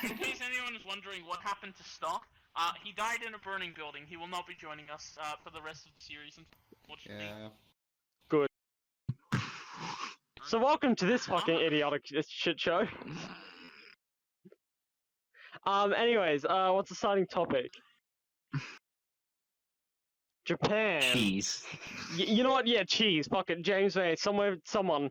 in case anyone is wondering what happened to Stock, he died in a burning building. He will not be joining us for the rest of the series, unfortunately. Yeah. Good. So welcome to this fucking idiotic shit show. Anyways, what's the starting topic? Japan. Cheese. You know what? Yeah, cheese. Fuck it. James May. Someone.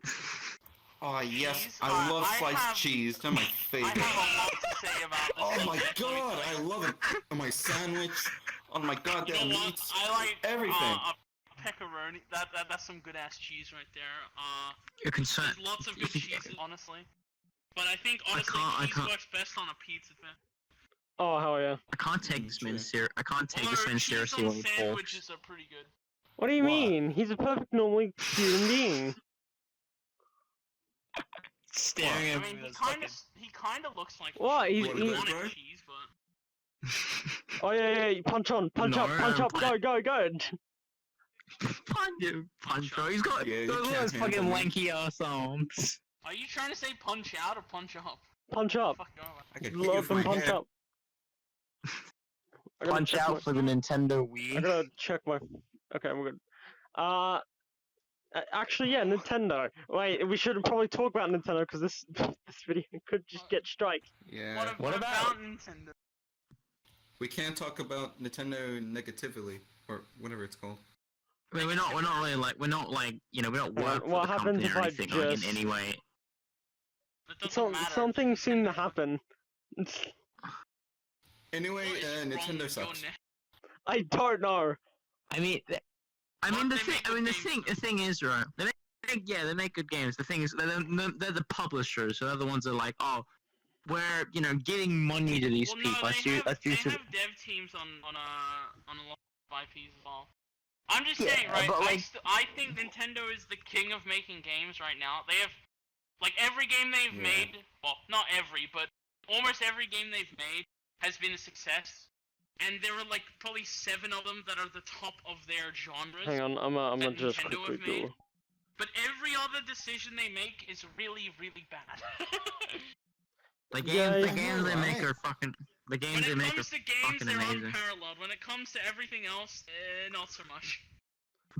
Oh yes, Cheese? I love I sliced have- cheese. They're my I favorite. have a lot to say about this. Oh my subject, let me god, tell I you. love it on my sandwich, on my You goddamn know what? meats. I like everything. A pepperoni. That's some good ass cheese right there. You're concerned. There's lots of good cheeses, honestly. But I think honestly, I cheese can't- works best on a pizza. Oh hell yeah. I can't take this man True. I can't take Although this man cheese seriously on when he talks. sandwiches are pretty good. What do you What? mean? He's a perfect normal human being. Staring I at mean, me. he kind of looks like. What? He's- Like he- wanted bro? cheese, but. Oh yeah, punch on, punch up, punch No, up, go, go, go. Punch, bro. He's got Yeah, you those can't fucking handle me. lanky ass arms. Are you trying to say punch out or punch up? Punch up. Fuck off. I could hit you Love with them my punch head. up. I gotta Punch check out my- for the Nintendo I Wii. gotta check my. Okay, I'm good. Actually, yeah, Nintendo. Wait, we should probably talk about Nintendo because this video could just get strike. Yeah. What about- Nintendo? We can't talk about Nintendo negatively, or whatever it's called. I mean, we're not really like, we're not work for What the happens company if or I anything like, in just- any way. It doesn't matter. Something seemed to happen. Anyway, What is wrong Nintendo with your sucks. I don't know. I mean, Well, the they thing, make good games, the thing is, right? They make good games. The thing is, they're the publishers, so they're the ones that are like, oh, we're giving money to these Well, people. no, Let's they use, have use dev teams on a lot of IPs as well. I'm just Yeah, saying, right? but, like- I think Nintendo is the king of making games right now. They have, like, every game they've Yeah. made. Well, not every, but almost every game they've made has been a success. And there are like probably 7 of them that are the top of their genres. Hang on, I'm gonna that just Nintendo quickly have made. Google. But every other decision they make is really, really bad. the Yeah, games, yeah, the games they make right. are fucking. The when games they it make are comes to games, fucking they're amazing. unparalleled. When it comes to everything else, not so much.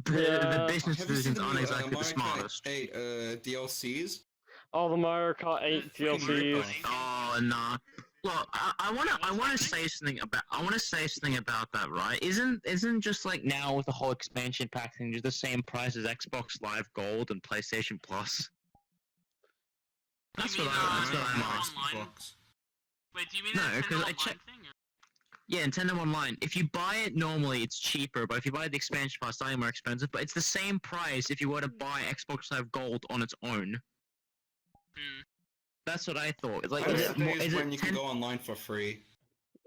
The Yeah. business Have you decisions seen the aren't new exactly the Mario Kart smartest. 8 DLCs? Oh, the Mario Kart 8 Freaking DLCs. rip-off. Oh nah. Look, I wanna say something about that, right? Isn't just like now with the whole expansion pack thing just the same price as Xbox Live Gold and PlayStation Plus? That's You what mean, I'm Nintendo asking. Online? Wait, do you mean No, the 'cause Nintendo I Online check- thing? Or? Yeah, Nintendo Online. If you buy it normally, it's cheaper, but if you buy the expansion pass, it's slightly more expensive. But it's the same price if you were to buy Xbox Live Gold on its own. Hmm. That's what I thought. It's like, I is miss it the more, days is when it you can go online for free.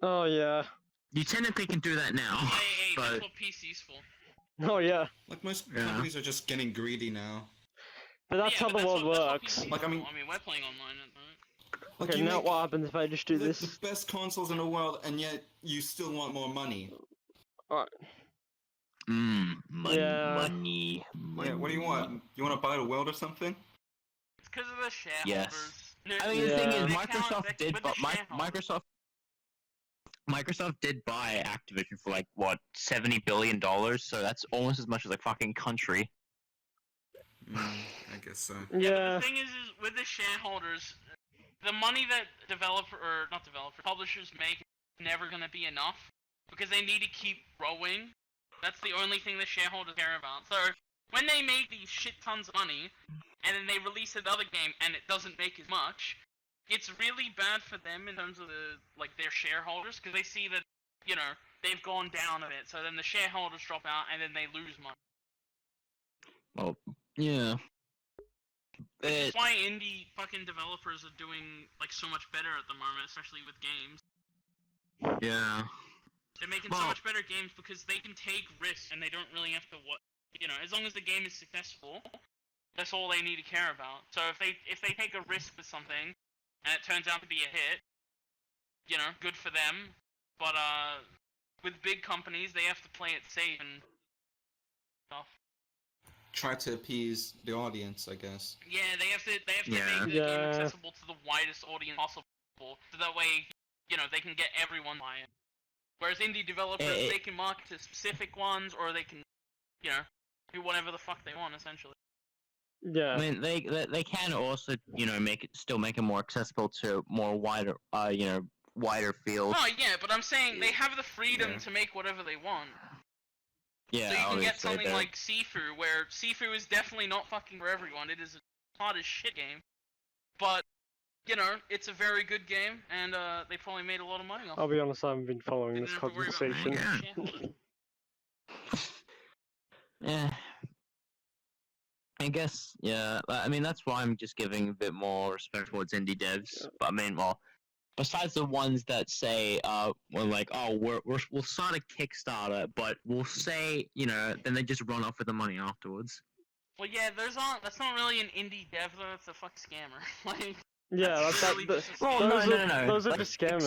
Oh yeah. You technically can do that now, Hey, but that's what PC's for. Oh yeah. Like most Yeah. companies are just getting greedy now. But that's Yeah, how but the world that's what works. PC's Like, I for. mean- we're playing online at the moment. Like Okay, you now make what happens if I just do the this? best consoles in the world, and yet you still want more money. money, Yeah. money. Yeah, what do you want? You want to buy the world or something? It's because of the shareholders. Yes. No, I mean, the thing Yeah. is, they Microsoft count- did, with but the shareholders. Microsoft did buy Activision for like what $70 billion, so that's almost as much as a fucking country. I guess so. Yeah, but Yeah. the thing is with the shareholders, the money that publishers make is never gonna be enough because they need to keep growing. That's the only thing the shareholders care about. So when they make these shit tons of money and then they release another game and it doesn't make as much, it's really bad for them in terms of their shareholders because they see that they've gone down a bit. So then the shareholders drop out and then they lose money. Well, yeah. That's why indie fucking developers are doing so much better at the moment, especially with games. Yeah. They're making so Well- much better games because they can take risks and they don't really have to as long as the game is successful, that's all they need to care about. So if they take a risk with something and it turns out to be a hit, good for them. But with big companies, they have to play it safe and stuff. Try to appease the audience, I guess. Yeah, they have to Yeah. make the game Yeah. accessible to the widest audience possible. so that way, they can get everyone buy it. Whereas indie developers, they can market to specific ones, or they can, do whatever the fuck they want, essentially. Yeah. I mean, they can also, make it more accessible to more wider, wider field. Oh yeah, but I'm saying they have the freedom to make whatever they want. Yeah, So you can get obviously, something like Sifu, where Sifu is definitely not fucking for everyone. It is a hard as shit game, but it's a very good game, and they probably made a lot of money off. I'll be honest, I haven't been following They this didn't have to worry about conversation. shareholders. Yeah. I guess, yeah. I mean, that's why I'm just giving a bit more respect towards indie devs. But I mean, well, besides the ones that say, we're like, oh, we'll start a Kickstarter, but we'll say, then they just run off with the money afterwards. Well, yeah, that's not really an indie dev, though. It's a fuck scammer. Like, Yeah, really that's just a Well, scammer. no. Those are Like, just scammers.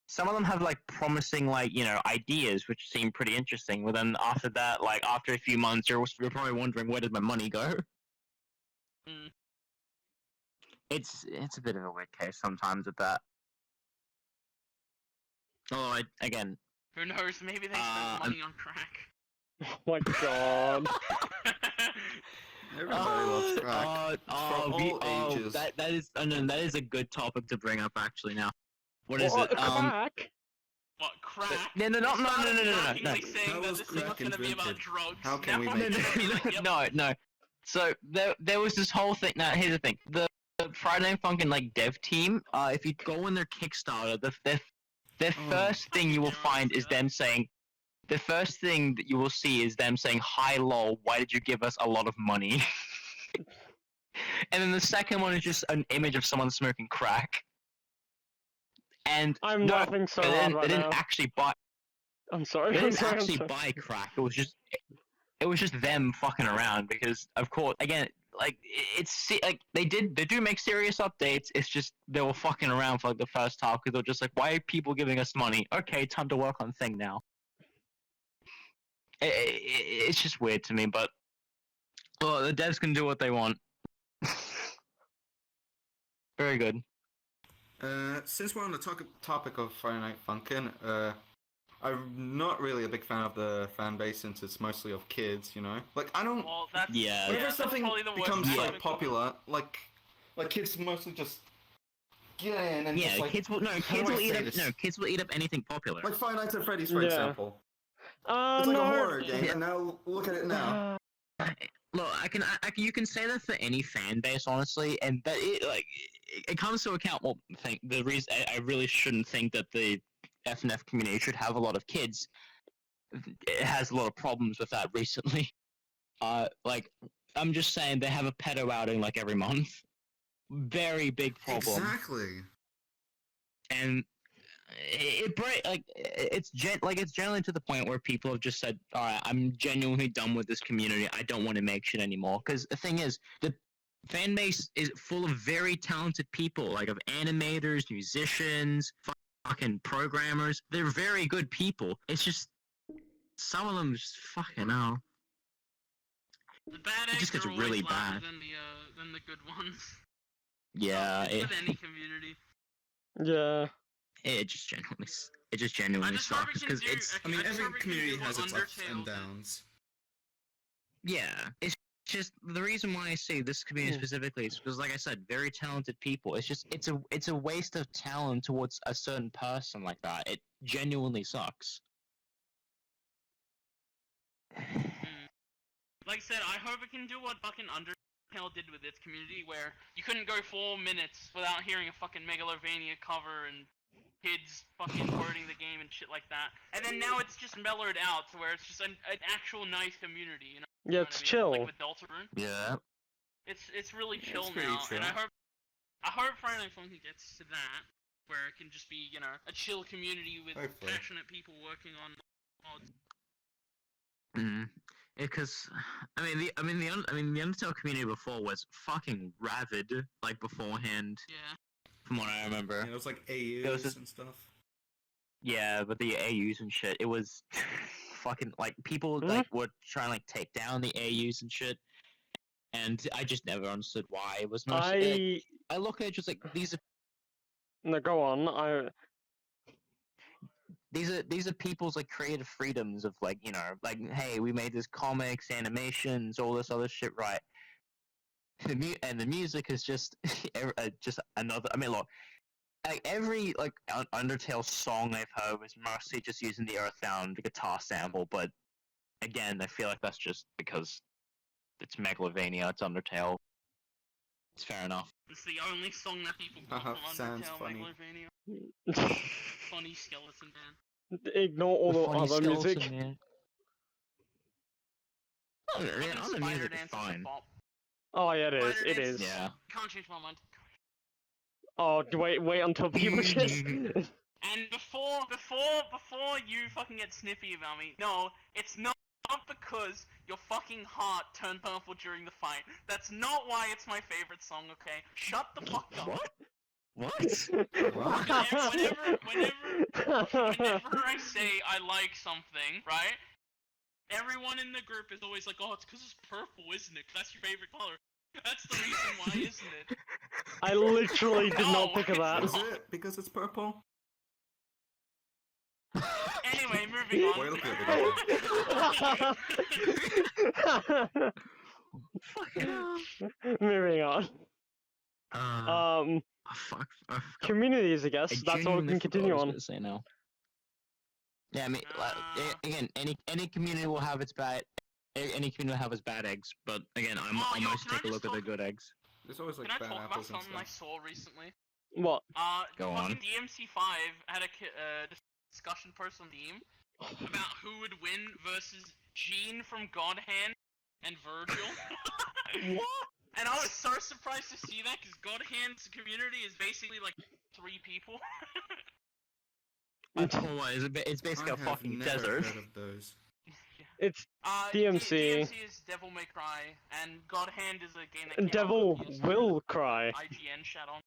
Some of them have like promising ideas which seem pretty interesting. But then after that, like after a few months, you're probably wondering, where did my money go? Mm. It's a bit of a weird case sometimes with that. Although again, Who knows? Maybe they spent money on crack. Oh my god. Everybody loves crack. From all ages. That is a good topic to bring up actually now. What is What, it? crack? What, crack? No. They started No. mockingly saying How that was this thing was crack going to be about invented? drugs. How can we Now make it's gonna be like, yep. No. So there was this whole thing. Now here's the thing: the Friday Night Funkin' dev team. If you go on their Kickstarter, their first thing you will find is them saying. The first thing that you will see is them saying, "Hi, lol. Why did you give us a lot of money?" And then the second one is just an image of someone smoking crack. And I'm laughing so hard right they didn't now. actually buy. I'm sorry. They I'm didn't sorry. actually buy crack. It was just them fucking around because, of course, again, like they do make serious updates. It's just they were fucking around for like the first half because they're just like, why are people giving us money? Okay, time to work on thing now. It's just weird to me, but the devs can do what they want. Very good. Since we're on the topic of Friday Night Funkin', I'm not really a big fan of the fan base since it's mostly of kids, Like, I don't... Well, that's, Yeah. Whenever that's something probably the worst becomes, part like, of it. popular, like kids mostly just get in and Yeah, just, like... kids will kids will eat up anything popular. Like Five Nights at Freddy's, for Yeah. example. It's like no. a horror game, and now look at it now. Look, you can say that for any fan base, honestly, and that it comes to account. Well, the reason I really shouldn't think that the FNF community should have a lot of kids. It has a lot of problems with that recently. I'm just saying they have a pedo outing like every month. Very big problem. Exactly. And it's generally to the point where people have just said, all right, I'm genuinely done with this community. I don't want to make shit anymore. Because the thing is, the fan base is full of very talented people, like of animators, musicians, fucking programmers. They're very good people. It's just some of them just fucking hell. The bad It eggs just gets are always really louder bad. than the good ones. Yeah, With any community. Yeah. it just genuinely just hope sucks it can because do- it's I mean, I just every hope it can community do has what its ups Undertale and did. downs. Yeah, it's just the reason why I say this community specifically is because, like I said, very talented people. It's a waste of talent towards a certain person like that. It genuinely sucks. Like I said, I hope it can do what fucking Undertale did with its community, where you couldn't go 4 minutes without hearing a fucking Megalovania cover and kids fucking quoting the game and shit like that. And then now it's just mellowed out to where it's just an actual nice community, Yeah, it's chill. Like with Deltarune. Yeah. It's really Yeah, chill it's pretty now, chill. and I hope Friday Night Funkin' gets to that, where it can just be, a chill community with Hopefully. passionate people working on mods. Because the Undertale community before was fucking rabid, like beforehand, Yeah. from what I remember. Yeah, it was like AUs There was this- and stuff. Yeah, but the AUs and shit, it was fucking like people like were trying to like take down the AUs and shit, and I just never understood why. It was mostly I look at it just like these No, go on. these are people's like creative freedoms of like, you know, like, hey, we made this comics, animations, all this other shit, right? The music is just just another. I mean, look, like every like Undertale song I've heard was mostly just using the Earthbound guitar sample, but again, I feel like that's just because it's Megalovania, it's Undertale. It's fair enough. It's the only song that people got Haha, from sounds Undertale, funny. Megalovania. Funny skeleton man. Ignore all the funny other music. skeleton, man. Oh, yeah, Fucking other Spider music is Dance fine. a bop. Oh yeah, it is. Spider It Dance is. Yeah. Can't change my mind. Oh, wait until people just. And before you fucking get snippy about me, no, it's not because your fucking heart turned purple during the fight. That's not why it's my favorite song, okay? Shut the fuck up. What? What? Whenever I say I like something, right? Everyone in the group is always like, oh, it's because it's purple, isn't it? That's your favorite color. That's the reason why, isn't it? I literally did not No, think of that. Is it because it's purple? Anyway, moving on. Well, Moving on. Fuck. I forgot. Communities, I guess. That's all we genuinely can continue forgot what I on. was gonna say now. Yeah, I mean, again, any community will have its bad. Any community will have its bad eggs, but again, I'll mostly can I take a look just at the talk- good eggs. There's always like Can I bad talk about apples and something I stuff. saw recently? What? Go fucking on. DMC5 had a discussion post on Steam about who would win versus Gene from God Hand and Virgil. What? And I was so surprised to see that because God Hand's community is basically like 3 people. It's basically I a have fucking never desert. heard of those. It's DMC. DMC is Devil May Cry, and God Hand is a game that came Devil out on PS3 will that cry. IGN shat on.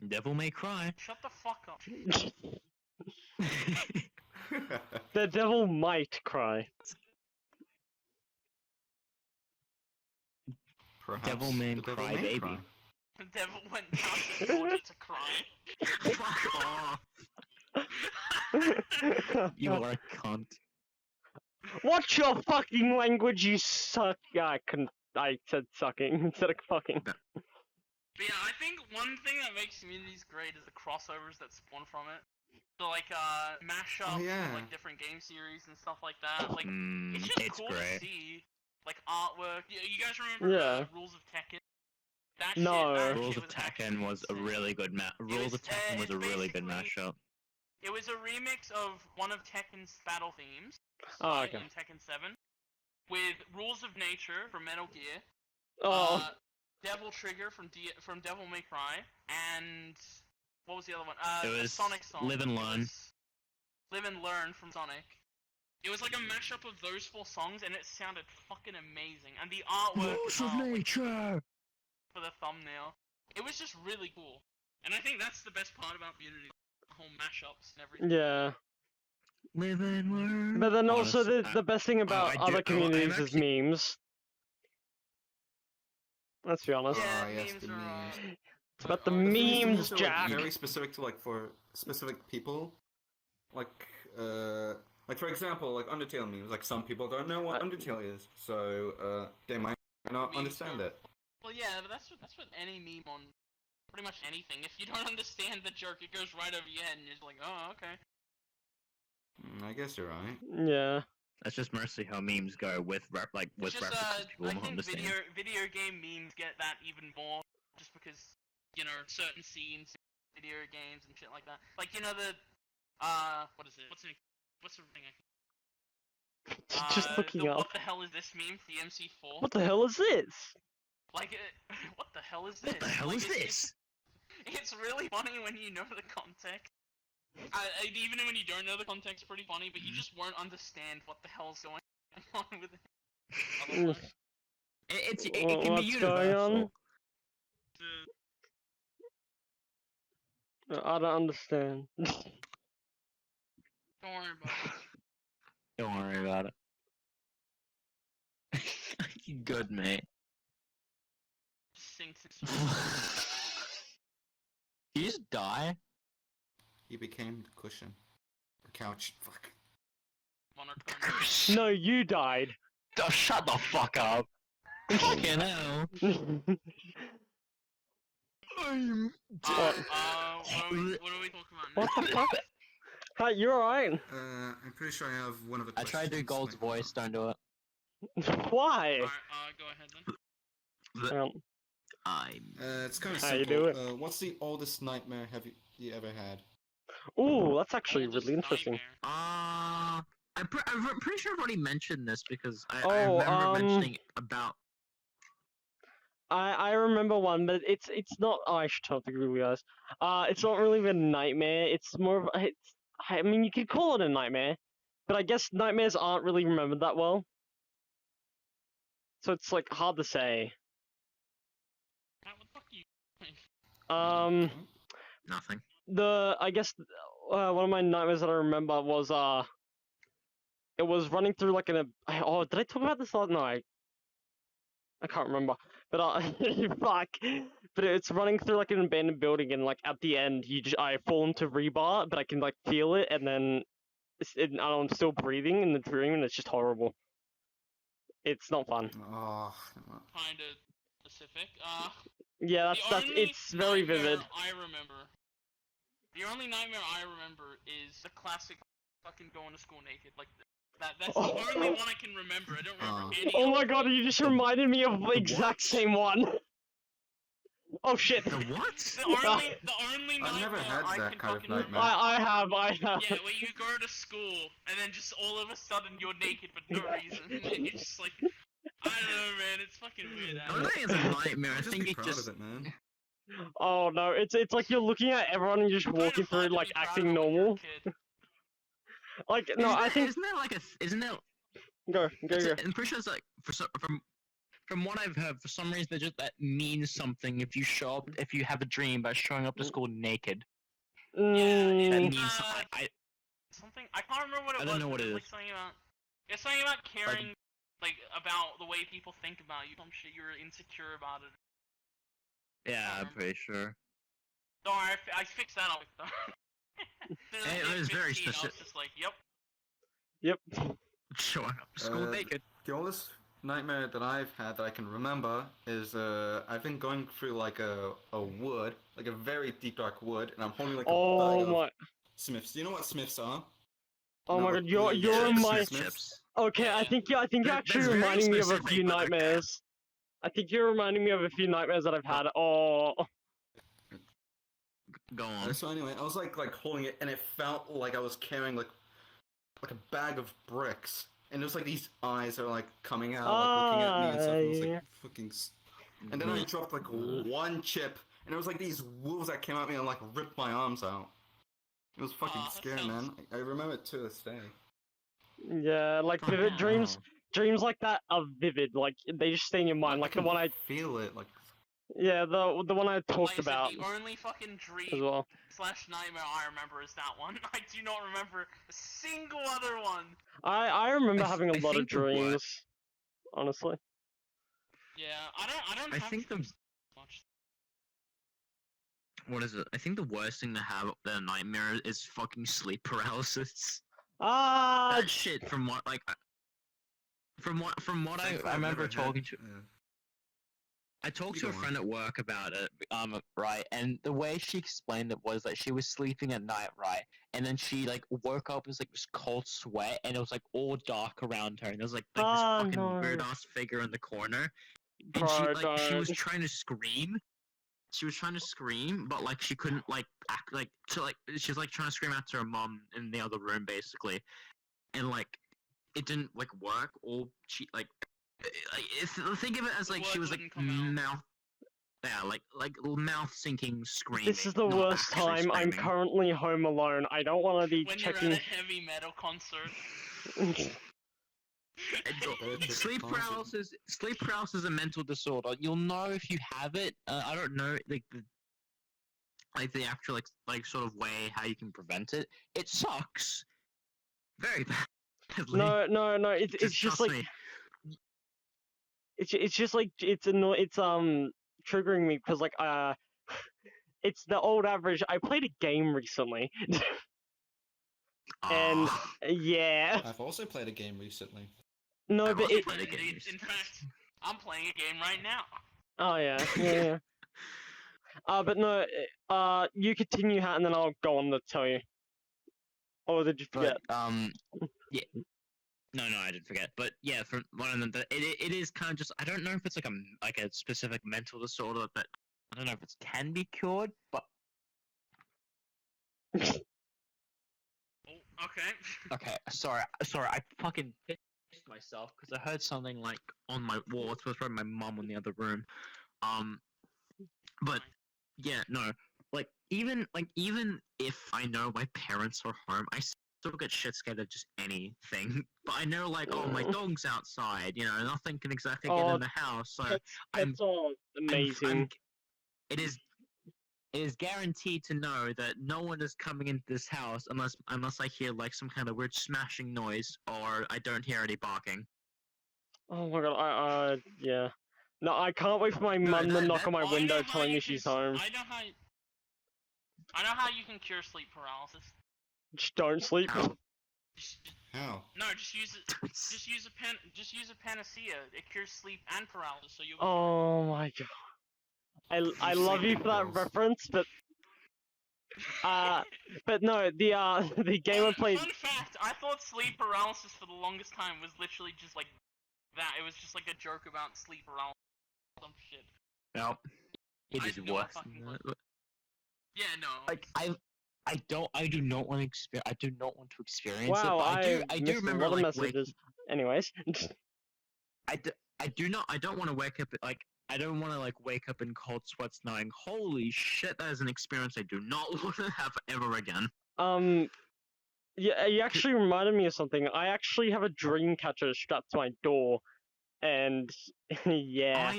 Devil May Cry. Shut the fuck up. The devil might cry. Perhaps Devil May the devil Cry, may baby. cry. The devil went down to Georgia to cry. Fuck off. You are a cunt. Watch your fucking language, you suck. I said sucking instead of fucking. But yeah, I think one thing that makes communities great is the crossovers that spawn from it. So like mashups yeah. of like different game series and stuff like that. Like it's just It's cool great. to see like artwork. You guys remember Yeah. Rules of Tekken? That No. that Rules shit of was Tekken actually was a insane. really good Rules of Tekken was it's a really good basically- mashup. It was a remix of one of Tekken's battle themes. Oh, okay. In Tekken 7, with Rules of Nature from Metal Gear. Oh, Devil Trigger from Devil May Cry, and what was the other one? It the was Sonic song. Live and It Learn. was Live and Learn from Sonic. It was like a mashup of those 4 songs, and it sounded fucking amazing. And the artwork Nature. for the thumbnail, it was just really cool. And I think that's the best part about Unity, the whole mashups and everything. yeah. Live and learn. But then also Honestly, the best thing about I do- other I'm communities is actually- memes. Let's be honest. Yeah, Ah, yes, memes the are, memes. It's about the The thing is, memes, are, Jack. Like, very specific to like for specific people. Like for example, like Undertale memes. Like some people don't know what Undertale is, so they might not Memes understand are- it. Well, yeah, but that's what any meme on pretty much anything. If you don't understand the joke, it goes right over your head, and you're just like, oh, okay. I guess you're right. Yeah. That's just mostly how memes go with It's just, references people I won't think understand. video game memes get that even more, just because, you know, certain scenes, video games and shit like that. Like, you know, the, what is it? What's the thing I Just looking the up. What the hell is this meme? The MC4? What the hell is this? Like, what the hell is this? What the hell Like, is it's- this? It's really funny when you know the context. Even when you don't know the context, pretty funny, but you just won't understand what the hell's going on with it. Otherwise. It can be What's going universal. I don't understand. Don't worry about it. Don't worry about it. Good, mate. You just die? He became the cushion. The couch. Fuck. Monotone. No, you died. Oh, shut the fuck up. Fucking hell. I'm What What? are we talking about What now? the fuck? Hi, you alright? I'm pretty sure I have one of the I tried to do questions, Gold's like, voice, don't do it. Why? Alright, go ahead then. It's kind of How you simple. do it? What's the oldest nightmare you ever had? Ooh, that's actually Oldest really interesting. nightmare. I'm pretty sure I've already mentioned this because I Oh, remember mentioning about. I remember one, but it's not. Oh, I should talk to Google guys. It's not really a nightmare. It's more of I mean, you could call it a nightmare, but I guess nightmares aren't really remembered that well. So it's like hard to say. What the fuck are you doing? Nothing. I guess one of my nightmares that I remember was it was running through like oh, did I talk about this last night? I can't remember. But fuck. But it's running through like an abandoned building, and like at the end, I fall into rebar, but I can like feel it, and then I'm still breathing in the dream, and it's just horrible. It's not fun. Oh. Kinda specific. Yeah, that's it's very vivid. I remember. The only nightmare I remember is the classic fucking going to school naked. Like that's the only one I can remember. I don't remember any. Oh my other god, one. you just reminded me of the exact same one. Oh shit. The what? The only I've never nightmare had I that can kind of fucking nightmare. I have. Yeah, where you go to school and then just all of a sudden you're naked for no reason. It's just like I don't know, man. It's fucking weird. I don't think it's a nightmare. I Just think be it proud just. of it, man. Oh no, it's like you're looking at everyone and just Kinda walking through hard to like be proud acting of when you're a normal. kid. Like no, I think Isn't there like a? Isn't there? go. I'm pretty sure it's like from what I've heard, for some reason that means something if you show up, if you have a dream about showing up to school naked. Yeah, Mm, That it's, means something. I can't remember what it I was. don't know what but it it's is. like something about. It's something about caring, like about the way people think about you. Some shit you're insecure about it. yeah, I'm pretty sure. No, I fixed that up. It was very I was specific. just like, yep. yep. Showing up to school naked. The oldest nightmare that I've had that I can remember is I've been going through like a wood, like a very deep dark wood, and I'm holding like a Oh bag my. of Smiths. Do you know what Smiths are? Oh No, my but god, you're in my. Smiths. Okay, I think you're That's actually very reminding me of a specific, few but okay. nightmares. I think you're reminding me of a few nightmares that I've had. Oh. Go on. So anyway, I was like holding it, and it felt like I was carrying like a bag of bricks, and there's like these eyes that are like coming out, like looking at me and stuff. And it was yeah. like fucking. And then I dropped like one chip, and there was like these wolves that came at me and like ripped my arms out. It was fucking That scary, sounds- man. I remember it to this day. Yeah, like vivid dreams. Dreams like that are vivid. Like they just stay in your mind. Like the one I. feel it, like. Yeah, the one I Like talked I said, about the only fucking as dream well. / nightmare I remember is that one. I do not remember a single other one. I remember having a I lot of think the word- dreams. Honestly. Yeah, I don't I have think the- dreams much. What is it? I think the worst thing to have the nightmare is fucking sleep paralysis. Ah, That shit from what like. From what I remember talking to. I talked You to a go on. friend at work about it, right, and the way she explained it was that she was sleeping at night, right, and then she like woke up with like this cold sweat, and it was like all dark around her, and there was like this Oh, fucking no. weird ass figure in the corner, and Bro, she was don't. trying to scream. She was trying to scream, but like she couldn't like act like to like she was like trying to scream out to her mom in the other room basically, and like it didn't like work. Or she like think of it as like she was like Wouldn't come out. mouth, yeah, like mouth sinking screaming. This is the not worst actually time. I'm screaming. currently home alone. I don't want to be When you're checking. at a heavy metal concert. Sleep paralysis is a mental disorder. You'll know if you have it. I don't know the actual like sort of way how you can prevent it. It sucks very badly. No. It's just trust like me. it's just like it's triggering me because like it's the old average. I played a game recently, and Ah. yeah, I've also played a game recently. no, I've but also it. played a game. In fact, I'm playing a game right now. Oh yeah, yeah. But no, you continue, Hat, and then I'll go on to tell you. Or did you forget? But yeah. No, I didn't forget. But yeah, from one of them, it is kind of just. I don't know if it's like a specific mental disorder that I don't know if it can be cured, but Oh, okay. okay. Sorry, I fucking pissed myself because I heard something like on my wall. It was probably my mum in the other room. But yeah, no. Like even if I know my parents are home, I still get shit scared of just anything. But I know like, oh, my dog's outside. You know, nothing can exactly get in the house. So That's all amazing. it is guaranteed to know that no one is coming into this house unless I hear like some kind of weird smashing noise or I don't hear any barking. Oh my god, yeah. No, I can't wait for my mum to knock on my Well, I window know how telling you me can she's home. I know how you can cure sleep paralysis. Just don't sleep. How? How? No, just use it. Just use a panacea. It cures sleep and paralysis, so you'll. Oh my god. I love you for that pills. reference, but no, the game I played. Fun fact: I thought sleep paralysis for the longest time was literally just like that. It was just like a joke about sleep paralysis. Some shit. No, it I is didn't know worse. what fucking than was- that. Yeah, no. Like I do not want to experience. I do not want to experience Wow, it. But I do missed remember a lot of like messages. Anyways. I don't want to wake up like I don't want to like wake up in cold sweats knowing holy shit, that is an experience I do not want to have ever again. Yeah, you actually reminded me of something. I actually have a dream catcher strapped to my door, and yeah.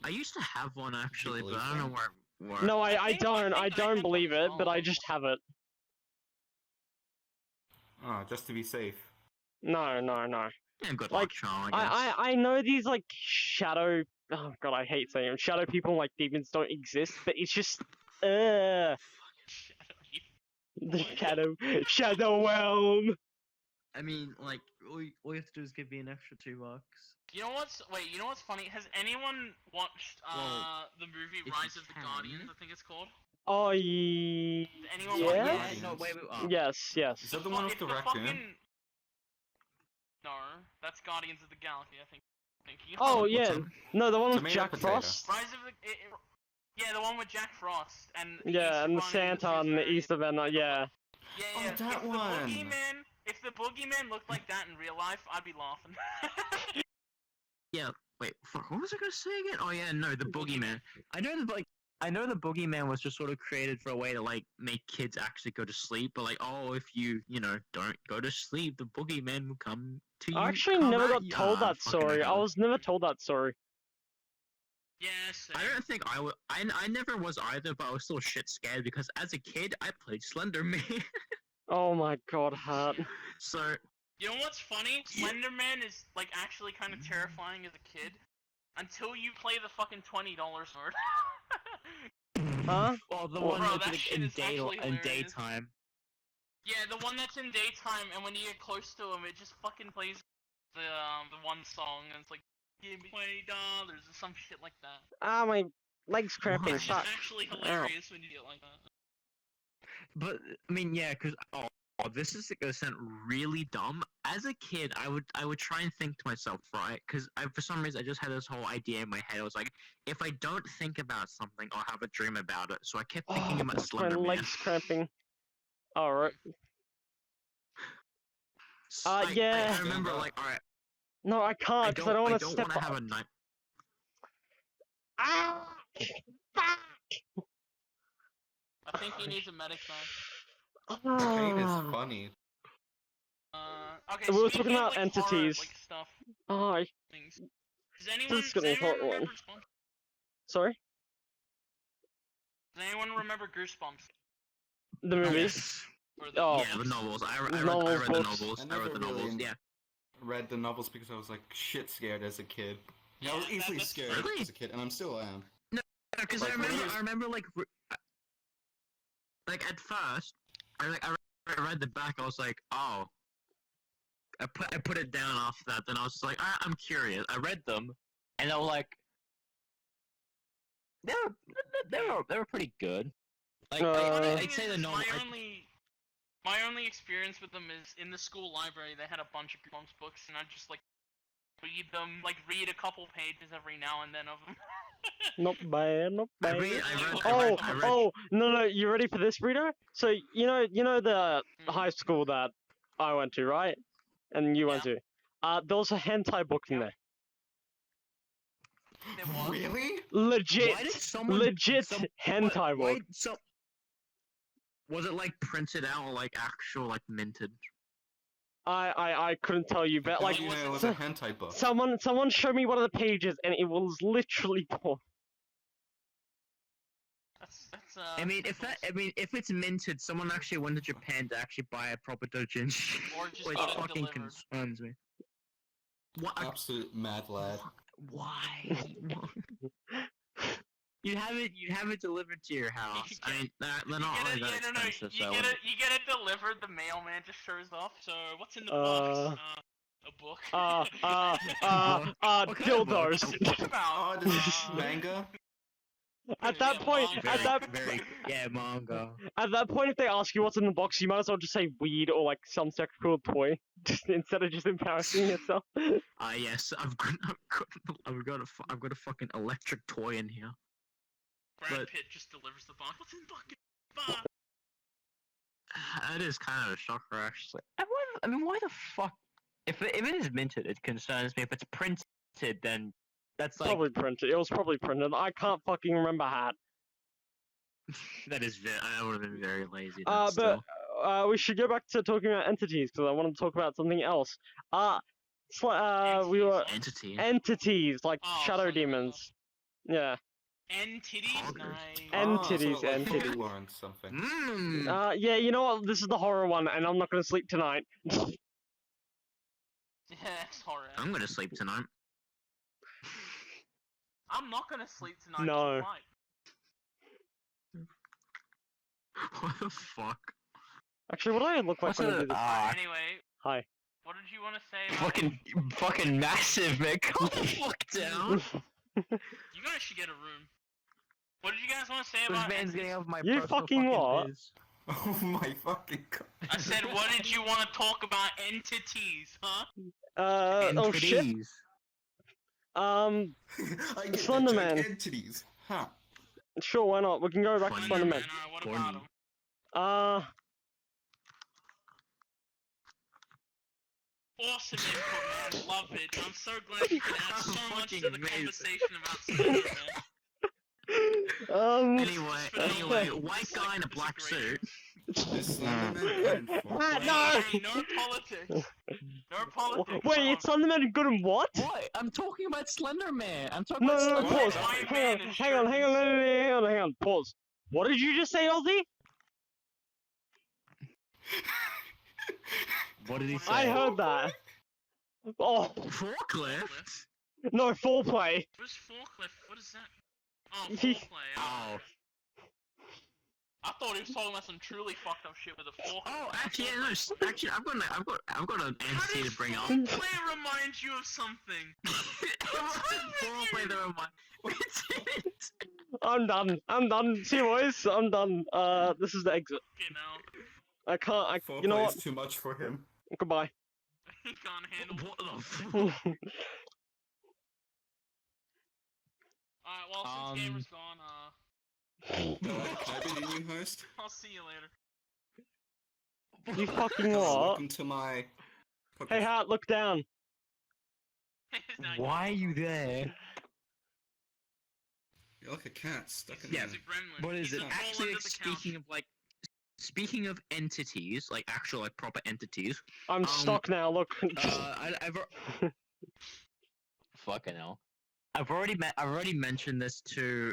I used to have one actually, but believe I don't know that? where. No, I I don't think I had believe one it, as but I well. just have it. Oh, just to be safe. No. Yeah, good like, luck, Charm. I guess. I know these like shadow. Oh god, I hate saying them. Shadow people like demons don't exist, but it's just the shadow realm. I mean, like all you have to do is give me an extra $2. You know what's funny? Has anyone watched Well, the movie if you Rise of the can. Guardians? I think it's called. Oh Anyone yeah. watch Yeah. it? No, wait. Yes. Is that the one with It's the raccoon? fucking- No, that's Guardians of the Galaxy. I think. Oh What's yeah. up? No, the one with Tomato Jack potato. Frost. Rise of the. Yeah, the one with Jack Frost and. Yeah, and the Easter Bunny Santa and the Tooth Fairy. Easter Bunny. Yeah. Yeah, Oh, yeah. that one. If the boogeyman looked like that in real life, I'd be laughing. Yeah. Wait. Fuck. What was I gonna say again? Oh yeah. No, the boogeyman. I know the boogeyman was just sort of created for a way to like make kids actually go to sleep, but like, oh, if you don't go to sleep, the boogeyman will come to you. I actually come never at got you. told that Fucking story. I hell. was never told that story. Yes. I don't think I would. I never was either, but I was still shit scared because as a kid I played Slender Man. Oh my god, Hat. So You know what's funny? Slenderman is like actually kind of terrifying as a kid, until you play the fucking $20 sword. Huh? well, the Bro, one that that's shit in is actually hilarious. daytime. Yeah, the one that's in daytime, and when you get close to him, it just fucking plays the one song, and it's like, give me $20 or some shit like that. Ah, my leg's cramping. Why? It's just Fuck. actually hilarious when you get like that. But I mean, yeah, because this is gonna sound really dumb. As a kid, I would try and think to myself, right? Because for some reason I just had this whole idea in my head. I was like, if I don't think about something, I'll have a dream about it. So I kept thinking about My Slender Man. leg's cramping. Alright. I yeah. remember, like, alright, No, I can't, because I don't want to step want to up. have a night. Ah! Fuck! I think he needs a medic now. Pain is Ah. funny. Okay. We were speaking talking of, about like, horror, entities. like, stuff, Oh, things. Does is gonna be anyone hot one. remember sorry? Does anyone remember Goosebumps? The movie? Yes. Or the, Oh. Yeah, the novels. I read the Novels, novels. books. I read the novels. Yeah. Read the novels because I was like shit scared as a kid. Yeah, I was Yeah, easily that's scared Really? as a kid, and I'm still am. Because Like, when I was- I remember like at first, I read the back. I was like, oh. I put it down after that. Then I was like, I'm curious. I read them, and they were like, they were pretty good. Like Uh, I'd say the normal. My only experience with them is in the school library. They had a bunch of Goosebumps books, and I'd just like read them, like read a couple pages every now and then of them. not bad, not I bad. read. Oh, no, you ready for this, Rito? So you know the high school that I went to, right? And you went to. There was a hentai book in Yeah. there. There was. Really? Legit, Why did someone? legit hentai Why, book. so, was it like printed out or like actual like minted? I couldn't tell you, but How like do you know it was a hentai book? someone showed me one of the pages, and it was literally porn. That's I mean, if it's minted, someone actually went to Japan to actually buy a proper doujinshi, Or just which got it fucking delivered. concerns me. What? Absolute mad lad. Why? You have it delivered to your house. I mean, they're not really that expensive. You get it delivered. The mailman just shows up. So what's in the box? A book. What kind of book? dildos. Oh, this is manga? At that point, manga. at that point, if they ask you what's in the box, you might as well just say weed or like some sexual toy, just instead of just embarrassing yourself. Yes, I've got a fucking electric toy in here. Brad but- Pitt just delivers the box. What's in the fucking box? It is kind of a shocker, actually. I mean, why the fuck? If it is minted, it concerns me. If it's printed, then that's like Probably printed. It was probably printed. I can't fucking remember how. that is very. I would have been very lazy. Then But still. we should go back to talking about entities because I want to talk about something else. We were Entity. entities like Oh, shadow Slender demons. Yeah. And titties, Poggers. nice. Entities, so like entities. folklore and something. Mmm. Yeah. You know what? This is the horror one, and I'm not gonna sleep tonight. Yeah, it's horror. I'm gonna sleep tonight. I'm not gonna sleep tonight. No. It's fine. What the fuck? Actually, what do I look like What's when I a- do this? Anyway, Hi. what did you want to say about fucking massive, man. Calm the fuck down. You guys should get a room. What did you guys want to say This about man's entities? getting off my You personal fucking what? biz. Oh my fucking god. I said, what did you want to talk about entities, huh? Oh shit. Entities. I get Slender the Man. joke, entities. Huh. Sure, why not? We can go back to Slender Slender Man. What Horny. about him? Awesome input, man. Love it. I'm so glad you could add so much to the Fucking amazing. conversation about Slender Man. Anyway, white guy in a black suit. Is Slender Man good in foreplay? No! Hey, no politics. No politics. Wait, come it's Slender Man good in what? What? I'm talking about Slender Man. I'm talking No, about no, no, Slender pause. Man. White Hang man on, in hang on, hang on, hang on, pause. What did you just say, Ozzy? What did he say? I heard that. Oh, Forklift? no, foreplay. What is forklift? What is that? Oh, He- foreplay. Oh. I thought he was talking about some truly fucked up shit with a forklift. Oh, actually, yeah, no. Actually, I've got an How entity does to bring up. foreplay remind you of something? Foreplay that remind. It's it. I'm done. See you boys, I'm done. This is the exit. You know, I can't, Foreplay you know what? is too much for him. Goodbye. he can't handle. What the fuck? Alright, well, since Gamer's gone, Can I be the new host? I'll see you later. You fucking Hello, what? welcome to my... Hey, Hart, look down. Now Why are you there? You're like a cat stuck in Yeah, He's there. a gremlin. What is He's it? a mole Actually, under the couch. speaking of entities, like actual like proper entities. I'm stuck now, look. I've fucking hell. I've already mentioned this to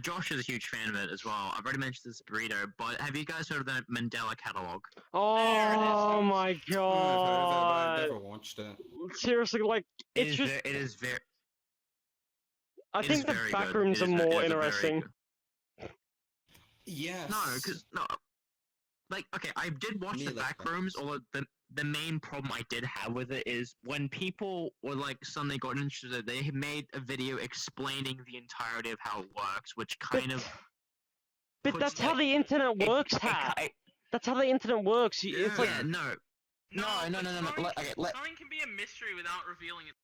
Josh is a huge fan of it as well. I've already mentioned this to Burrito, but have you guys heard of the Mandela Catalogue? Oh my I've heard of it, but god. I've never watched it. Seriously, like, it's It just... is very I It think is the very back good. rooms It are is ve- more it is a very interesting. good- Yes. No, because no, like okay, I did watch Me the less backrooms. backrooms. Although the main problem I did have with it is when people were like suddenly got interested, they had made a video explaining the entirety of how it works, which kind of But puts that's how the- the internet it- works, it Hat. ki- That's how the internet works. It's like yeah, no. No, but no. something, Okay, something can be a mystery without revealing it.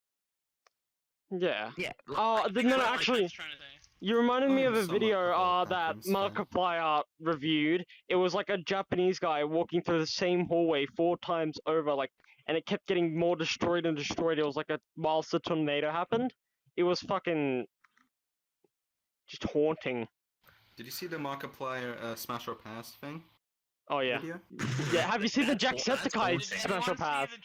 yeah. yeah. Oh, I no, think no, that's what actually, Mike's trying to say. you reminded me of a somewhat video of a that backrooms fan. Markiplier reviewed. It was like a Japanese guy walking through the same hallway 4 times over, like, and it kept getting more destroyed and destroyed. It was like whilst the tornado happened. It was fucking just haunting. Did you see the Markiplier Smash or Pass thing? Oh yeah. Video? Yeah, have you seen the That's Jacksepticeye haunting. Did Smash or anyone Pass? see the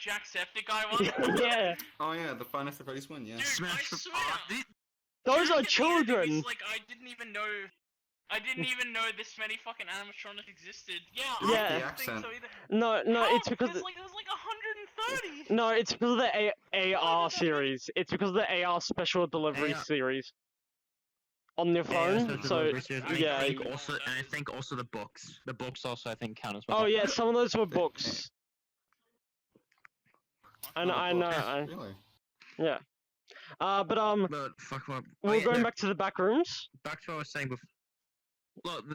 Jacksepticeye one? Yeah, Oh yeah, the Five Nights at Freddy's one. Yeah. Dude, Smash I of- swear. those During are the end, it children. was like I didn't even know this many fucking animatronics existed. Yeah, Yeah. I The didn't accent. think so either. No, How? it's because There's like 130. no, it's because of the AR series. It's because of the AR special delivery AR series on your phone. So yeah. I think also the books. The books also I think count as well. Oh yeah, some of those were books. I know. Really? Yeah. But But fuck what. we're going back to the back rooms. Back to what I was saying before. Look,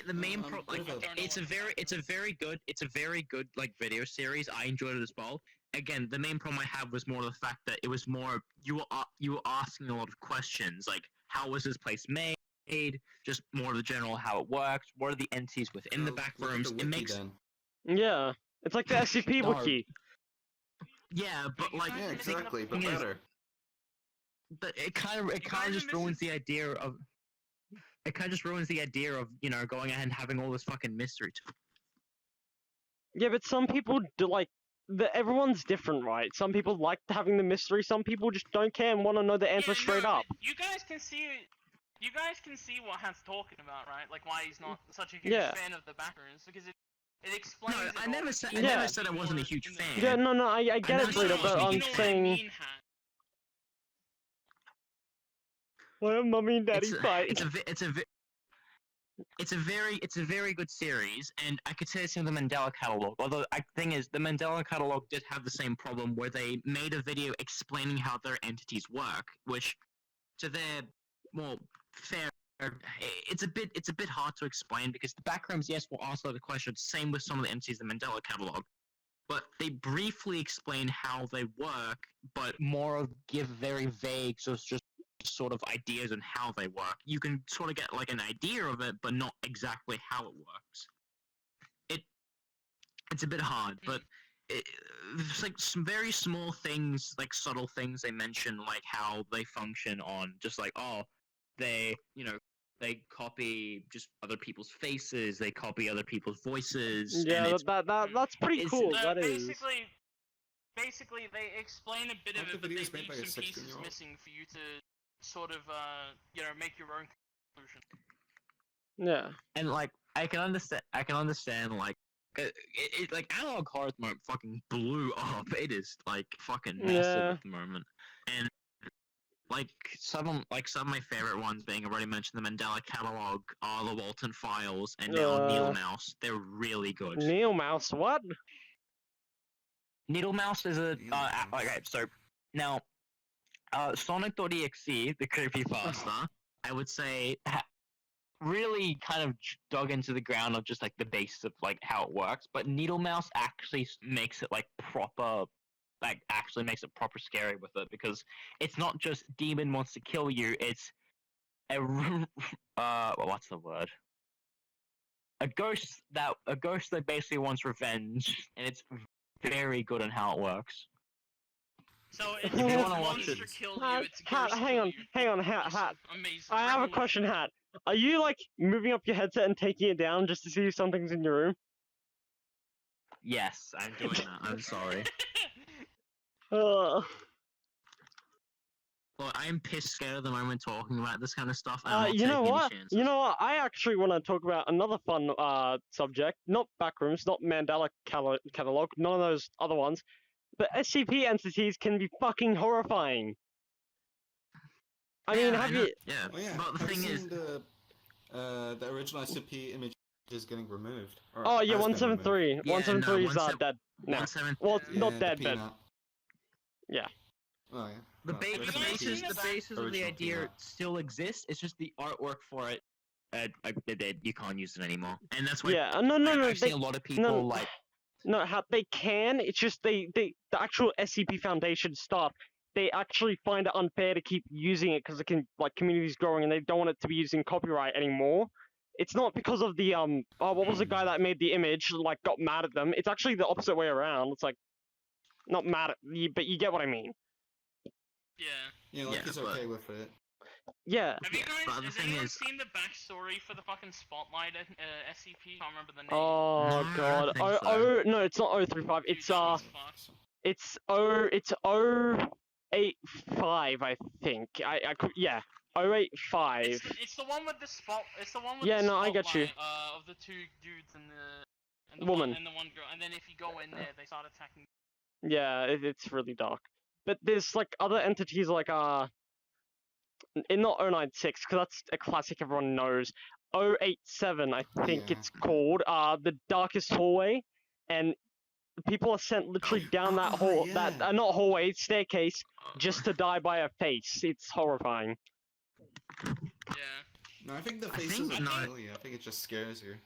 the main pro like bit of it's a very good like video series. I enjoyed it as well. Again, the main problem I had was more the fact that it was more you were asking a lot of questions like how was this place made, just more of the general how it works, what are the entities within the back Look at rooms. the It wiki makes then. Yeah, it's like the SCP No. wiki. yeah, but You like guys Yeah, are missing the exactly, but thing is- better. but it kind of guys are just missing- ruins the idea of going ahead and having all this fucking mystery to Yeah, but some people do like. Everyone's different, right? Some people like having the mystery. Some people just don't care and want to know the answer Yeah, straight no, up. but you guys can see what Hat's talking about, right? Like why he's not such a huge Yeah. fan of the backrooms because it explains. No, it I all never said I Yeah. never said I wasn't a huge in the- fan. Yeah, no, I get never it, said Brito, I but wasn't a I'm you huge know saying. what I mean, Hat. Why are mummy and daddy It's a, fight? it's a very good series, and I could say the same with the Mandela Catalogue. Although the thing is, the Mandela Catalogue did have the same problem where they made a video explaining how their entities work, which, to their fair, it's a bit hard to explain because the backrooms, yes, will answer the question. Same with some of the entities in the Mandela Catalogue, but they briefly explain how they work, but more of give very vague, so it's just sort of ideas on how they work. You can sort of get like an idea of it, but not exactly how it works. It's a bit hard, but it's like some very small things, like subtle things they mention, like how they function on just like they copy just other people's faces, they copy other people's voices. Yeah, and it's, that's pretty it's- cool. That is. Basically, they explain a bit of Aren't it, the but they videos made leave by a some pieces 16-year-old? missing for you to sort of, make your own conclusion. Yeah. and like I can understand like like analog horror at the moment fucking blew up. It is like fucking massive Yeah. at the moment, and like some of my favorite ones being already mentioned, the Mandela Catalogue, are the Walton Files, and now Needle Mouse. They're really good. Neil Mouse, what? Needle Mouse is a Needle Mouse. okay. So now, Sonic.exe, the creepypasta, I would say really kind of dug into the ground of just like the base of like how it works. But Needle Mouse actually makes it like proper, like actually makes it proper scary with it because it's not just demon wants to kill you. It's a what's the word? A ghost that basically wants revenge, and it's very good on how it works. So it's If you a wanna watch monster it- kill you, Hat, it's a Hat, ghost hang kill on, you. hang on, Hat, Awesome. Hat. Amazing. I have a Rebel- question, Hat. Are you like moving up your headset and taking it down just to see if something's in your room? Yes, I'm doing that. I'm sorry. Uh, Well, I'm pissed scared at the moment talking about this kind of stuff. And I'm not you know taking any what? chances. You know what? I actually want to talk about another fun subject. Not backrooms, not Mandela Catalogue, none of those other ones. But SCP entities can be fucking horrifying. I mean, Yeah, have know. you? Yeah, Oh yeah. but the Have you thing is, seen the original SCP image is getting removed? Or Oh yeah, has been removed? 173. Yeah, 173 no, is dead now. 173. Well, Yeah. not Yeah, dead, the but peanut. yeah. Oh yeah. The, Well, ba- Have the you guys basis, seen the the basis of the original idea peanut. still exists. It's just the artwork for it. You can't use it anymore, and that's why Yeah. No. I've seen a lot of people no, like. No, how they can. It's just the actual SCP Foundation staff. They actually find it unfair to keep using it because it can like community's growing and they don't want it to be using copyright anymore. It's not because of the what was the guy that made the image like got mad at them? It's actually the opposite way around. It's like not mad at you, but you get what I mean. Yeah. Yeah, like Yeah, he's but- okay with it. Yeah. Have you Yeah, guys? but the Has thing anyone is- seen the backstory for the fucking Spotlight SCP? Can't remember the name. Oh No, I god. don't think Oh, so. no, it's not 035. Dude, It's that was fucked. it's 085, I think. I could yeah. 085. It's the one with the spot. It's the one with Yeah, the no, I get you. spotlight, of the two dudes and the Woman. one, and the one girl. And then if you go in there, they start attacking. Yeah, it's really dark. But there's like other entities like not 096 because that's a classic everyone knows. 087 I think Yeah. it's called. The darkest hallway, and people are sent literally down that Oh, hall, yeah. that not hallway, staircase, just to die by a face. It's horrifying. Yeah. No, I think the I faces think don't not- kill you. I think it just scares you.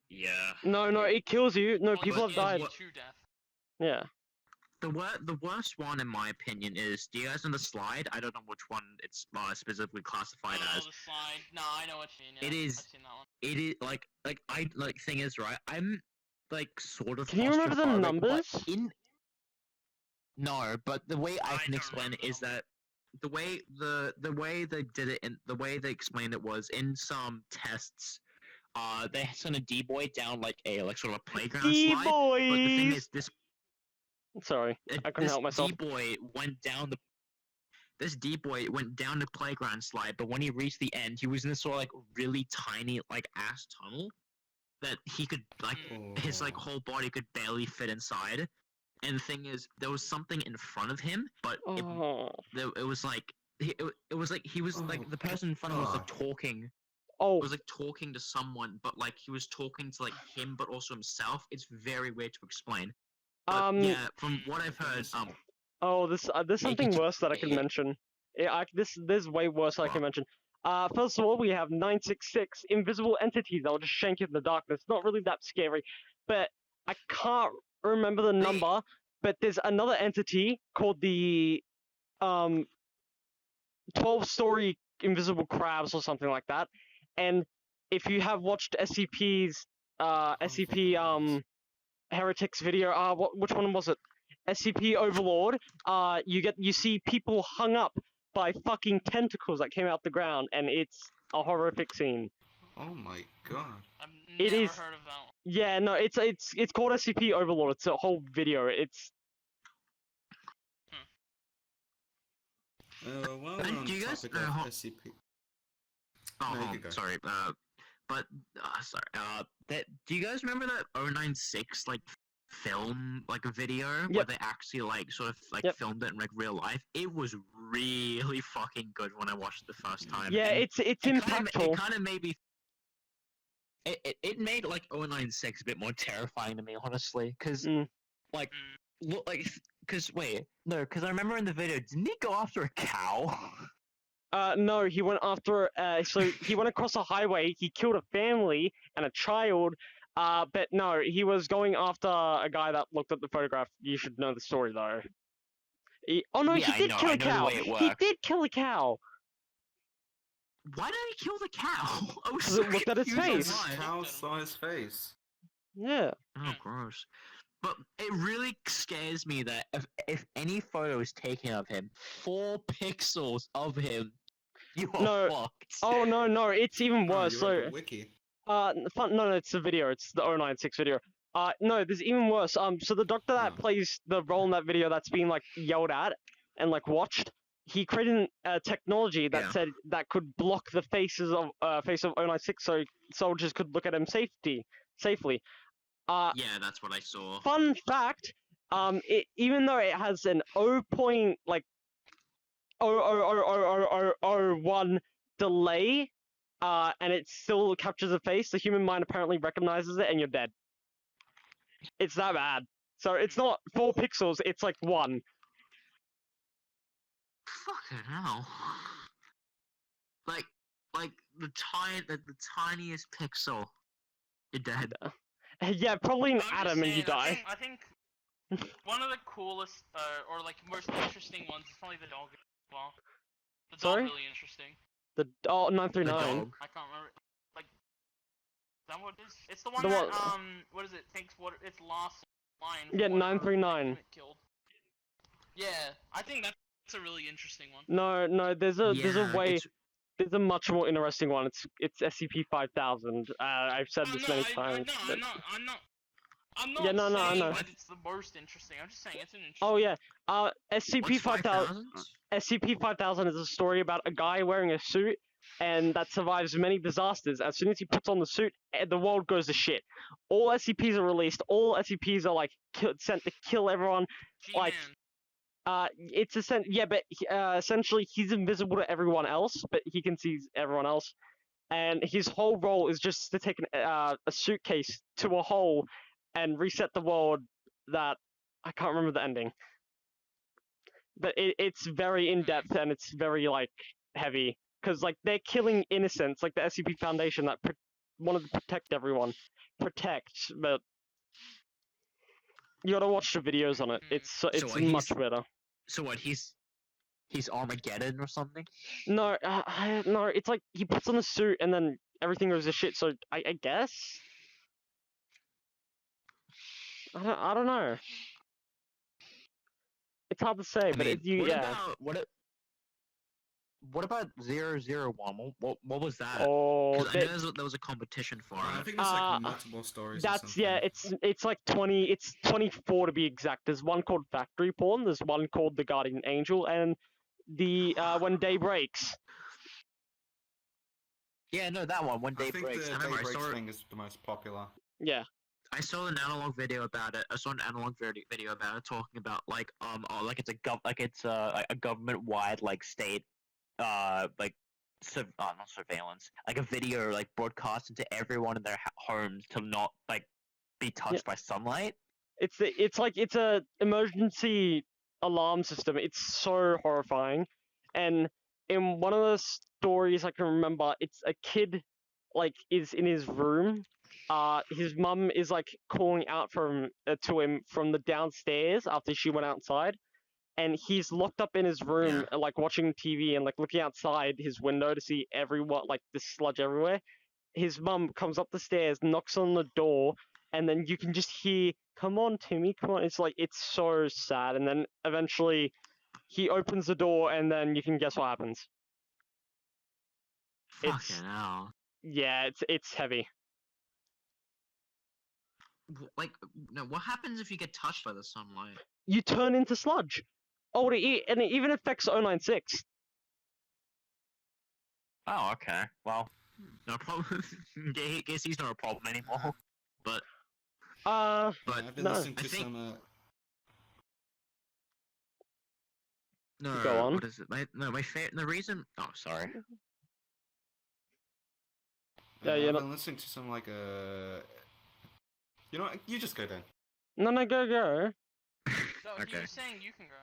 Yeah. No, it kills you. No, Well, people it have died. scares you to death. Yeah. The worst one, in my opinion, is. Do you guys know the slide? I don't know which one it's specifically classified Oh, as. the slide. No, I know what you mean. Yeah. It is- I've seen that one. It is thing is right. I'm like sort of. Can you remember the claustrophobic, but numbers? No, but the way I I can don't explain it remember is that the way they did it and the way they explained it was in some tests. They sent a D-boy down like sort of a playground slide. But the thing D-boys! is, this Sorry, I couldn't help myself. D-boy went down the. This D-boy went down the playground slide, but when he reached the end, he was in this sort of like really tiny like ass tunnel that he could like his like Oh. whole body could barely fit inside. And the thing is, there was something in front of him, but Oh. it was like it was like he was like Oh, the person in front of him was like God. talking. Oh. Was like talking to someone, but like he was talking to like him, but also himself. It's very weird to explain. But, yeah, from what I've heard, Oh, there's Yeah, something you- worse that I can yeah. mention. Yeah, there's way worse I can What? mention. First of all, we have 966 invisible entities that will just shank you in the darkness. Not really that scary, but I can't remember the number. But there's another entity called the 12-story invisible crabs or something like that. And if you have watched SCP's SCP Heretics video, which one was it? SCP Overlord. You see people hung up by fucking tentacles that came out the ground, and it's a horrific scene. Oh my god. I've It never is- heard of that one. Yeah, no, it's called SCP Overlord. It's a whole video. It's While And we're on do you the guys topic know of how- SCP. Oh, No, you hold can go. on, sorry. Do you guys remember that 096 like film like a video where Yep. they actually like sort of like Yep. filmed it in like real life? It was really fucking good when I watched it the first time. yeah, and it's it impactful. kind of made me. It made like 096 a bit more terrifying to me, honestly, because Mm. like look like because because I remember in the video, didn't he go after a cow? No, he went after. So he went across a highway. He killed a family and a child. But no, he was going after a guy that looked at the photograph. You should know the story though. Oh no, Yeah, he did kill I a know the cow. way it He works. did kill a cow. Why did he kill the cow? I was 'Cause so it looked at its confused face. why. Cow saw his face. Yeah. Oh, gross. But it really scares me that if any photo is taken of him, 4 pixels of him, you are No. fucked. Oh no, it's even Oh, worse. you So read the wiki. no, it's the video. It's the 096 video. No, there's even worse. So the doctor that Oh. plays the role in that video that's being like yelled at and like watched, he created a technology that Yeah. said that could block the face of 096, so soldiers could look at him safely. Yeah, that's what I saw. Fun fact, even though it has an 0. one delay, and it still captures a face. The human mind apparently recognizes it, and you're dead. It's that bad. So it's not 4 pixels. It's like 1. Fucking hell. Like the tiniest pixel. You're dead. Yeah, probably an I'm just atom, and you saying, die. I think one of the coolest, or like most interesting ones is probably the dog as well. The dog Sorry? really interesting. The 939. dog. I can't remember. Like, is that what it is? It's the one The that one- what is it? Thinks what its last line. Yeah, for whatever 939. victim it killed. Yeah, I think that's a really interesting one. No, there's a way. It's, There's a much more interesting one. It's SCP-5000. I've said Oh, this no, many times. no, but- I'm not Yeah, no, I saying know. that it's the most interesting. I'm just saying it's an interesting. Oh yeah. what's SCP-5000. 5,000? SCP-5000 is a story about a guy wearing a suit and that survives many disasters. As soon as he puts on the suit, the world goes to shit. All SCPs are released. All SCPs are like sent to kill everyone. like, G-Man. It's essentially he's invisible to everyone else, but he can see everyone else. And his whole role is just to take a suitcase to a hole and reset the world. That I can't remember the ending, but it's very in depth and it's very like heavy because like they're killing innocents, like the SCP Foundation that wanted to protect everyone, but you gotta watch the videos on it. It's what, much better. So what? He's Armageddon or something? No, no, it's like he puts on the suit and then everything goes to shit. So I guess I don't know. It's hard to say, but What about 001? What was that? Oh, 'Cause I know there was a competition for I it. think there's like multiple stories. or that's something. yeah. It's like 20. It's 24 to be exact. There's one called Factory Porn. There's one called The Guardian Angel, and the When Day Breaks. Yeah, no, that one. When I Day think Breaks. the I remember Day I Breaks saw it. thing is the most popular. Yeah. I saw an analog video about it. I saw an analog video about it talking about like like it's a government wide like state like not surveillance, like a video like broadcast into everyone in their homes to not like be touched by sunlight. It's like it's a emergency alarm system. It's so horrifying, and in one of the stories I can remember, it's a kid like is in his room. His mum is like calling out to him from the downstairs after she went outside, and he's locked up in his room, like watching TV and like looking outside his window to see everyone, like the sludge everywhere. His mum comes up the stairs, knocks on the door, and then you can just hear, "Come on, Timmy, come on." It's like it's so sad, and then eventually he opens the door, and then you can guess what happens. Fucking hell. Yeah, it's heavy. Like, no, what happens if you get touched by the sunlight? You turn into sludge. Oh, and it even affects 096. Oh, okay. Well, no problem. Guess he's not a problem anymore. But I've been no. listening to I think- some. no, Go on. what is it? The reason. Oh, sorry. Yeah, I've been listening to some like You know, what? You just go then. No, go. So he Okay. was saying you can go.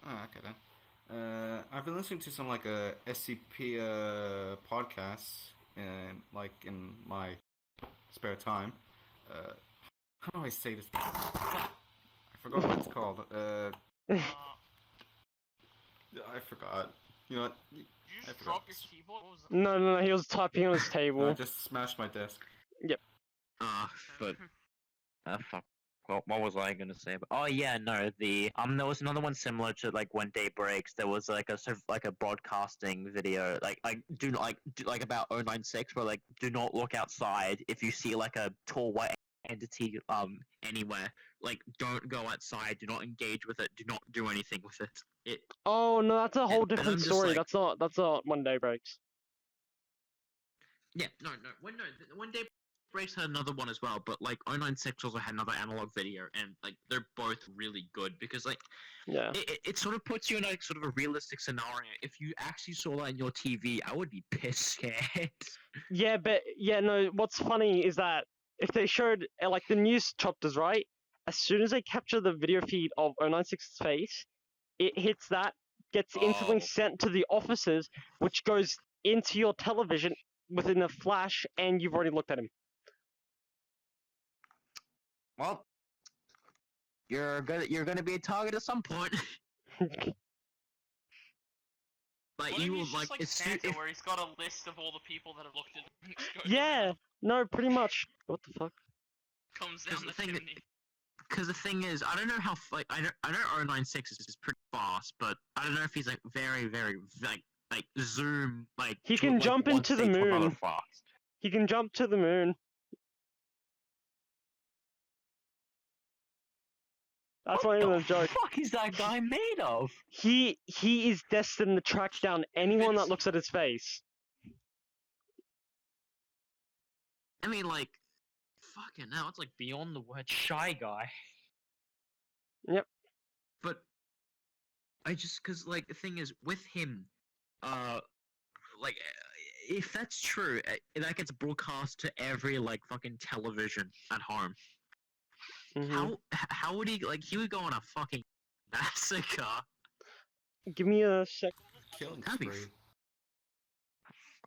Oh, okay then. I've been listening to some like SCP podcasts, like in my spare time. How do I say this? I forgot what it's called. I forgot. You know what? Did you I just forgot. drop your keyboard? What was that? No, he was typing on his I table. just smashed my desk. But fuck. What was I gonna say? Oh yeah, no. There was another one similar to like When Day Breaks. There was like a sort of like a broadcasting video, like about 096, where like do not look outside if you see like a tall white entity anywhere. Like don't go outside. Do not engage with it. Do not do anything with it. Oh no, that's a whole And I'm different just story. like- That's not When Day Breaks. Yeah, no. When Day Breaks had another one as well, but like 096 also had another analog video, and like they're both really good because like Yeah. it sort of puts you in like sort of a realistic scenario. If you actually saw that in your TV, I would be pissed scared. Yeah, but yeah, no. What's funny is that if they showed like the news chapters, right? As soon as they capture the video feed of 096's face, it hits that, gets instantly Oh. sent to the officers, which goes into your television within a flash, and you've already looked at him. Well, you're gonna be a target at some point. Like What if you will he's just like it's Santa, where he's got a list of all the people that have looked at him? Yeah, no, pretty much. What the fuck? Comes Because down the the thing- chimney. Because the thing is, I don't know how like I know 096 is pretty fast, but I don't know if he's like very like zoom like. He can like, jump one into the state to another moon. Fast. He can jump to the moon. That's not even a joke. What the fuck is that guy made of? He is destined to track down anyone that looks at his face. I mean, like, fucking hell, it's like beyond the word shy guy. Yep. But I just, cause like the thing is with him, like if that's true, that gets broadcast to every like fucking television at home. Mhm. How would he like? He would go on a fucking massacre. Give me a sec. Killing That'd be spree.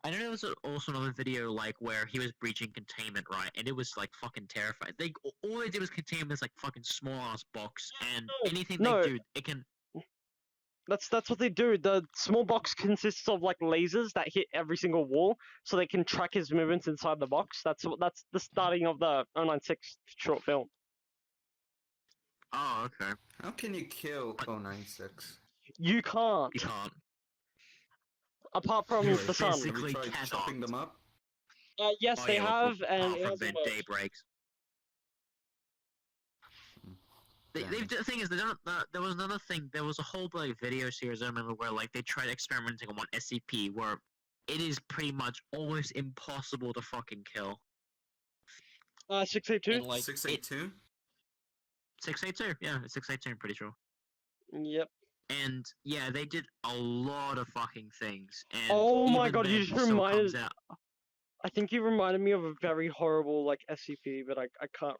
I know there was also another video like where he was breaching containment, right? And it was like fucking terrifying. They all they did was contain this like fucking small ass box, and No, anything no. they do, it can. That's what they do. The small box consists of like lasers that hit every single wall, so they can track his movements inside the box. That's the starting of the 096 short film. Oh, okay. How can you kill 096? You can't, You can't. apart from Really? the sun. Physically- Have you tried cannot. chopping them up? Yes, Oh, they yeah, have, and apart it from hasn't their worked. day breaks. Damn. The thing is, there was another thing. There was a whole like video series I remember where like they tried experimenting on one SCP where it is pretty much almost impossible to fucking kill. 682. And, like 682? 682, yeah, it's 682. I'm pretty sure. Yep. And yeah, they did a lot of fucking things. And Oh my even god, then, you he just still reminded. comes out. I think you reminded me of a very horrible like SCP, but I can't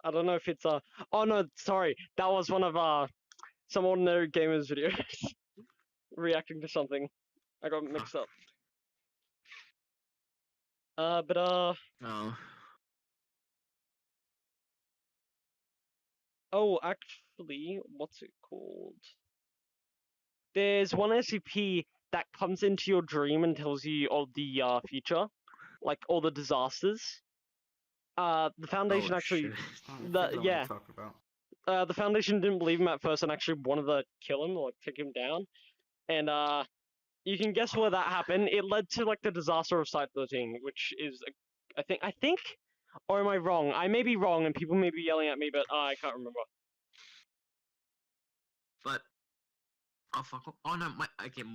I don't know if it's Oh no, sorry, that was one of some ordinary gamers videos reacting to something. I got mixed up. But Oh. oh, actually, what's it called? There's one SCP that comes into your dream and tells you of the future, like all the disasters. The Foundation actually, shit. Oh, I The- forget what yeah. you talk about. the Foundation didn't believe him at first and actually wanted to kill him, or like take him down. And you can guess where that happened. It led to like the disaster of Site 13, which is, I think, or am I wrong? I may be wrong, and people may be yelling at me, but I can't remember. But oh fuck! Oh no,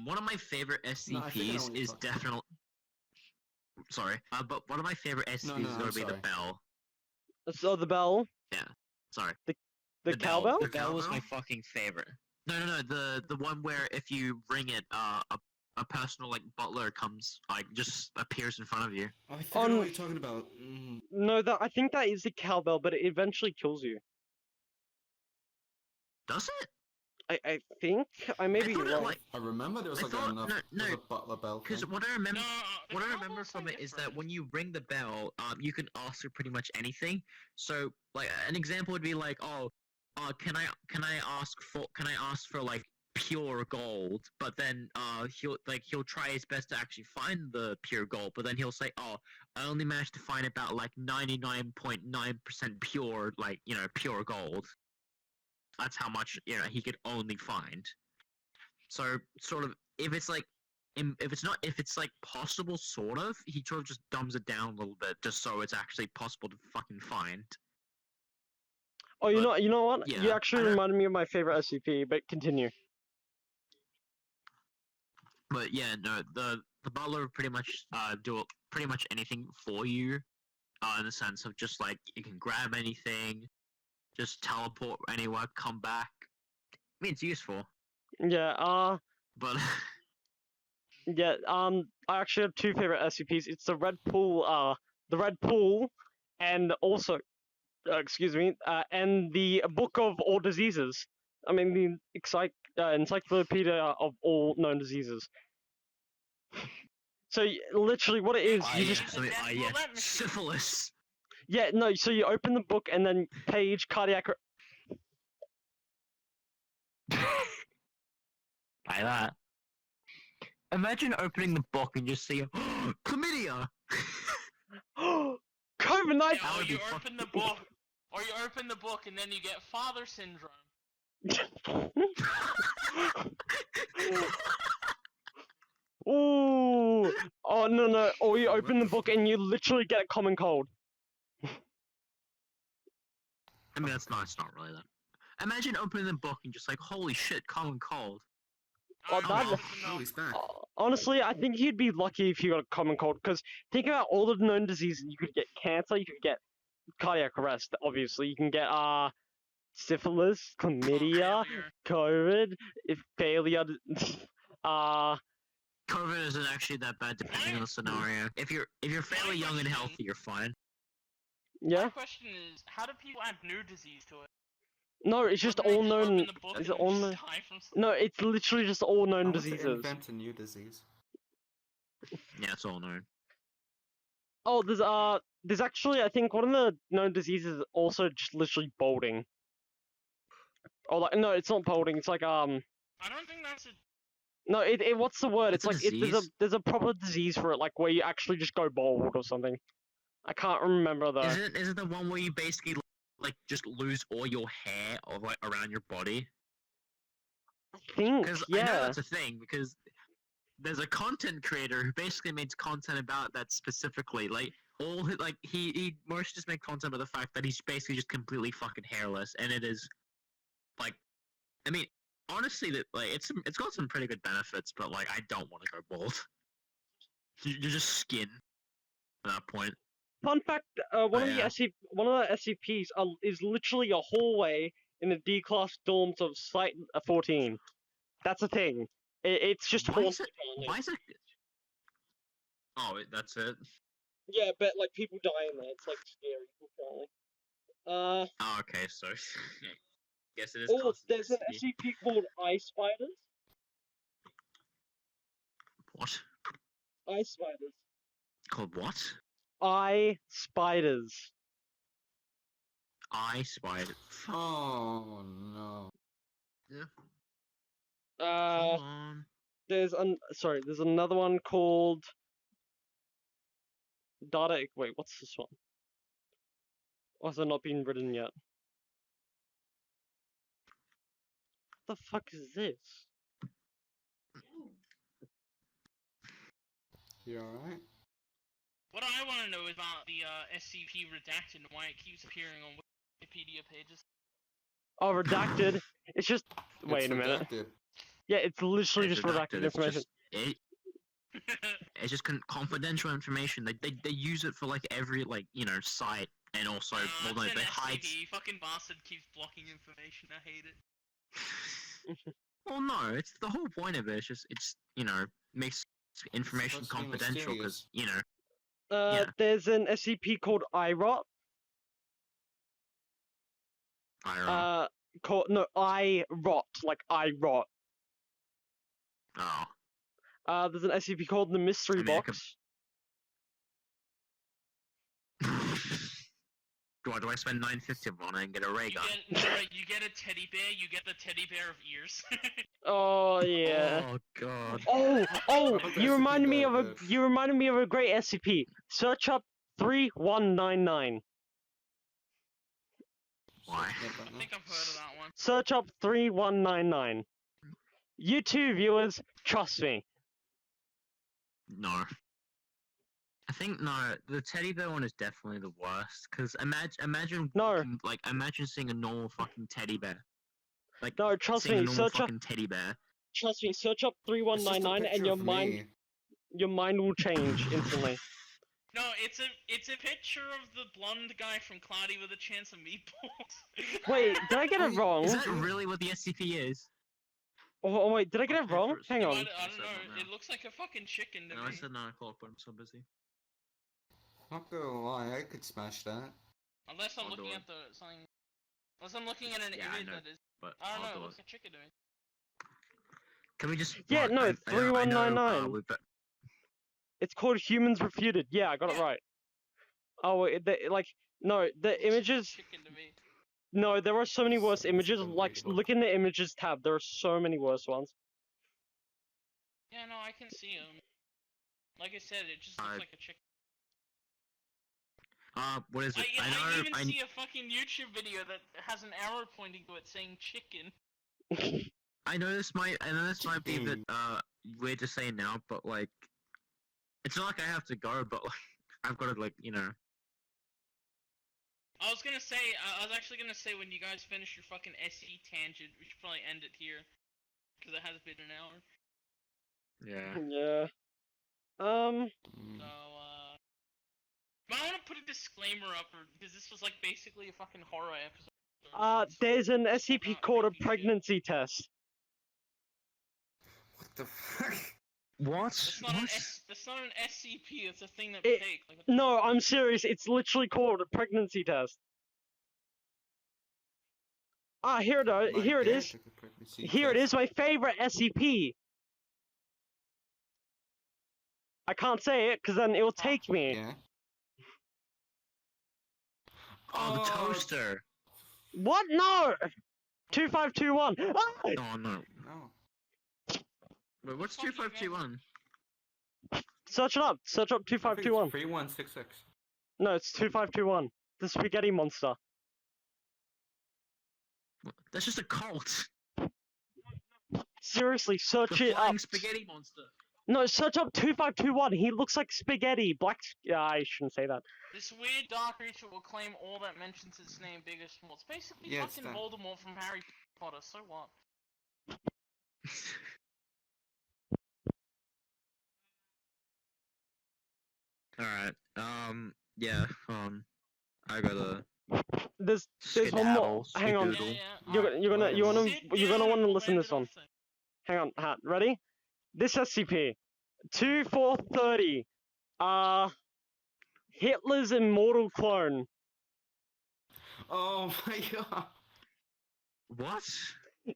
one of my favorite No, I think I know SCPs what you're is talking definitely. Sorry, but one of my favorite SCPs no, is I'm gonna be the sorry. bell. So the bell, Sorry, the cowbell. The bell was my cowbell? fucking favorite. No, the one where if you ring it, a personal like butler comes, like just appears in front of you. Oh, I think I know what you're talking about. No, I think that is the cowbell, but it eventually kills you. Does it? I think I may be thought it, wrong. like, I remember there was I like thought- enough. no, there was no, a butler bell Because thing. what I remember. No, the What I cowbell's remember from so it is that different. when you ring the bell, you can ask for pretty much anything. So, like, an example would be like, oh, can I ask for like pure gold? But then, he'll try his best to actually find the pure gold. But then he'll say, oh, I only managed to find about like 99.9% pure, like pure gold. That's how much he could only find. So, sort of, if it's like. If it's like possible, sort of, he sort of just dumbs it down a little bit, just so it's actually possible to fucking find. Oh, you but, know what? You yeah, actually I don't- reminded me of my favorite SCP, but continue. But yeah, no, the butler pretty much do pretty much anything for you. in the sense of just like you can grab anything, just teleport anywhere, come back. I mean, it's useful, Yeah. but Yeah. I actually have two favorite SCPs. It's the Red Pool. The Red Pool, and also, excuse me, and the Book of All Diseases. I mean, the Encyclopedia of All Known Diseases. So literally, what it is, you just syphilis. yeah, no. So you open the book and then page cardiac. Like that. Imagine opening the book and just seeing chlamydia. COVID-19. Yeah, or would you be open the book, or you open the book and then you get father syndrome. Ooh. Oh no. Or you open the book and you literally get a common cold. I mean, it's not really that. Imagine opening the book and just like, holy shit, common cold. Oh, I'm that- old Oh, enough. he's back. Honestly, I think you'd be lucky if you got a common cold. Because think about all the known diseases. You could get cancer. You could get cardiac arrest. Obviously, you can get syphilis, chlamydia, Failure. COVID, failure. COVID isn't actually that bad depending on the scenario. If you're fairly young and healthy, you're fine. Yeah. My question is, how do people add new disease to it? No, it's just Wouldn't all they known. open the book It's and all just known. die from something? No, it's literally just all I known want to diseases. invent a new disease. Yeah, it's all known. Oh, there's actually, I think one of the known diseases is also just literally balding. Oh, like no, it's not balding. It's like I don't think that's a. no, what's the word? It's It's a like disease? there's a proper disease for it, like where you actually just go bald or something. I can't remember though. Is it the one where you basically like just lose all your hair or like around your body? I think, Because I know yeah. that's a thing. Because there's a content creator who basically makes content about that specifically. Like he mostly just makes content about the fact that he's basically just completely fucking hairless, and it is like, I mean, honestly, that like it's got some pretty good benefits, but like I don't want to go bald. You're just skin at that point. Fun fact: one of yeah. the SCPs is literally a hallway in the D-class dorms of Site 14. That's a thing. It's just Why is haunted. it? apparently. Why is it? Oh, that's it. Yeah, but like people die in there. It's like scary. Apparently. Oh, okay, so guess it is. Oh, classed there's as an SCP. SCP called Eye Spiders. What? Eye Spiders. Called what? Eye Spiders. I spider. Oh no. Hold on. There's another one called Data. Wait, what's this one? Or has it not been written yet? What the fuck is this? You alright? What I want to know is about the SCP redacted and why it keeps appearing on Wikipedia pages. Oh, redacted. It's just. Wait It's a minute. redacted. Yeah, it's literally It's just redacted It's information. just- It's just confidential information. They use it for like every like site, and also well, it's they an hide. SCP. Fucking bastard keeps blocking information. I hate it. Well, no, it's the whole point of it. It's makes information supposed to be confidential because mysterious. There's an SCP called iRot. I iRot, like iRot. oh. There's an SCP called the Mystery I mean, I Box. Do I spend $9.50 on it and get a ray gun? You get a teddy bear. You get the teddy bear of ears. Oh yeah. Oh god. Oh, How about the you SCP reminded me of that- you reminded me of a great SCP. Search up 3199. Why? I think I've heard of that one. Search up 3199. You too, viewers, trust me. No. I think no. The teddy bear one is definitely the worst. Cause imagine No. imagine seeing a normal fucking teddy bear. Like No, trust seeing a me. normal Search up fucking teddy bear. 3199 It's just a and picture your of mind me. your mind will change instantly. No, it's a picture of the blonde guy from Cloudy with a Chance of Meatballs. Wait, did I get it wrong? Is that really what the SCP is? Oh, wait, did I get it Okay, wrong? first. Hang I on. don't I said know. not now. It looks like a fucking chicken to No, me. I said 9 o'clock, but I'm so busy. Not gonna lie, I could smash that. Unless I'm I'll do looking it. at something. Unless I'm looking at an Yeah, I image know, that is. But I don't I'll know. It do looks it. like chicken to me. Can we just? Yeah, right, no, I know, 3199. we've got- It's called Humans Refuted. Yeah, I got it Yeah. right. Oh, wait, no, the It looks like images. chicken to me. No, there are so many worse So this images. is Like, unreadable. look in the images tab. There are so many worse ones. Yeah, no, I can see him. Like I said, it just looks like a chicken. what is it? I know. even see a fucking YouTube video that has an arrow pointing to it saying chicken. I know this might be a bit weird to say now, but like, it's not like I have to go, but like, I've got to like, I was actually gonna say when you guys finish your fucking SE tangent, we should probably end it here. Because it has been an hour. Yeah. Yeah. Mm. So, but I want to put a disclaimer up, because this was like basically a fucking horror episode. There's an It's SCP not called a creepy shit. pregnancy test. What the fuck? What? That's not an SCP, it's a thing that It- take. Like, No, I'm serious. It's literally called a pregnancy test. Ah, here it My is. Here it dad is. took a pregnancy Here it test. is. My favorite SCP. I can't say it because then it will take me. Yeah. Oh, the toaster. What? No. 2521. Ah! Oh no. No. Wait, what's Fuck you, 2521? Search it up. Search up 2521. 3166. No, it's 2521. The spaghetti monster. That's just a cult. Seriously, search The it up. flying spaghetti monster. No, search up 2521. He looks like spaghetti. I shouldn't say that. this weird dark creature will claim all that mentions its name, big or small. It's basically Yeah, it's fucking that. Voldemort from Harry Potter, so what? Alright. Yeah. I gotta. There's one more. Skedaddle, Hang on. Yeah, skedoodle. yeah. You're, alright. you're gonna Wait a you wanna Sit you're gonna down want to and listen we'll to this end it one. off then. Hang on, Hat. Ready? This SCP 2430. Hitler's immortal clone. Oh my god. What?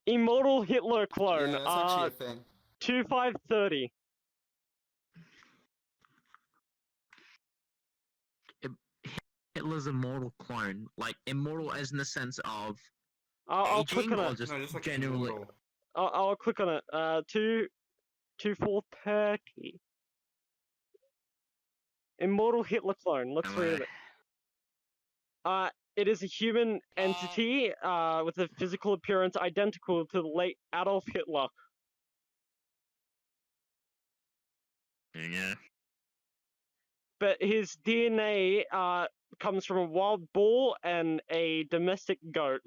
Immortal Hitler clone. Yeah, that's actually a thing. 2530. Hitler's immortal clone. Like, immortal as in the sense of. I'll click aging, on or it. just No, just like generally. immortal. I'll click on it. 2430. Immortal Hitler clone. Let's read it. It is a human entity with a physical appearance identical to the late Adolf Hitler. Yeah. But his DNA comes from a wild boar and a domestic goat.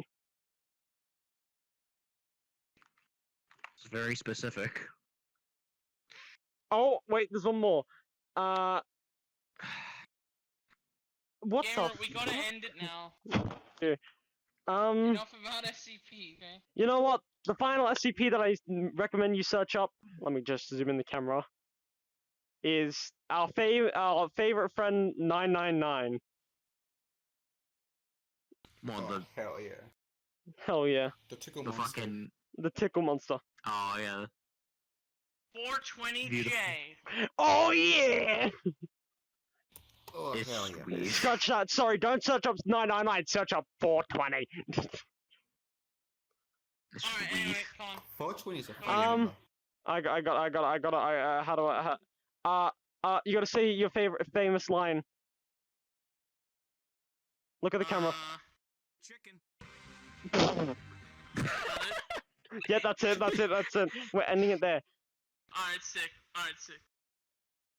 It's very specific. Oh, wait, there's one more. What Gamer, the we gotta end it now. Enough Enough about SCP, okay? You know what? The final SCP that I recommend you search up, let me just zoom in the camera, is our favorite friend 999. What, Oh, hell yeah. Hell yeah. The tickle the monster. fucking. The tickle monster. Oh, yeah. 420J. Beautiful. Oh yeah! Oh, It's hell yeah. sweet. Search that. Sorry, don't search up 999. Search up 420. It's Alright, sweet. anyway, come on. 420 is a funny number. You gotta say your favorite famous line. Look at the camera. Chicken. Yeah, that's it. We're ending it there. Alright, sick. Alright, sick.